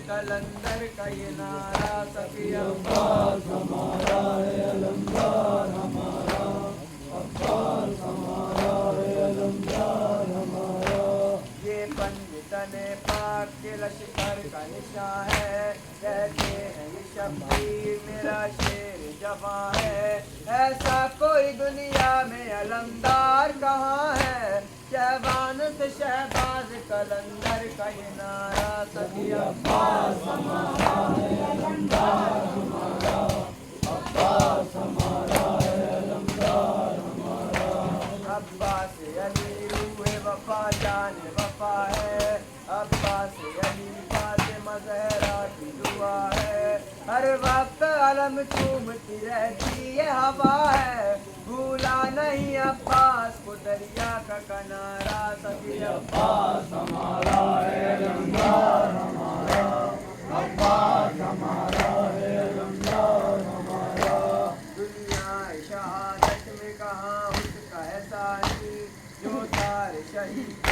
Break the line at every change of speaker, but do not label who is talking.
कलंदर का ये नारा सभी
अब्बास हमारा है, अलमदार हमारा, अब्बास हमारा है, अलमदार हमारा।
ये पंडितन पाक के लश्कर का निशान है, कहते हैं ये शब्बीर मेरा शेर जवां है। ऐसा कोई दुनिया में अलमदार कहाँ है, शहबान से शहबाज कलंदर का ये नारा सभी
अब्बास हमारा है, अलमदार हमारा, अब्बास हमारा है, अलमदार हमारा।
अब्बास अली रूहे वफा जाने वफा है, अब्बास अली फातिमा ज़हरा की दुआ है। हर वक्त अलम चूमती रहती ये हवा है, भूला नहीं अब्बास को दरिया का किनारा सभी
अब्बास हमारा है, अलमदार हमारा, अब्बास हमारा है, अलमदार हमारा।
दुनिया शहादत में कहाँ उसका एहसानी, जो तार शहीद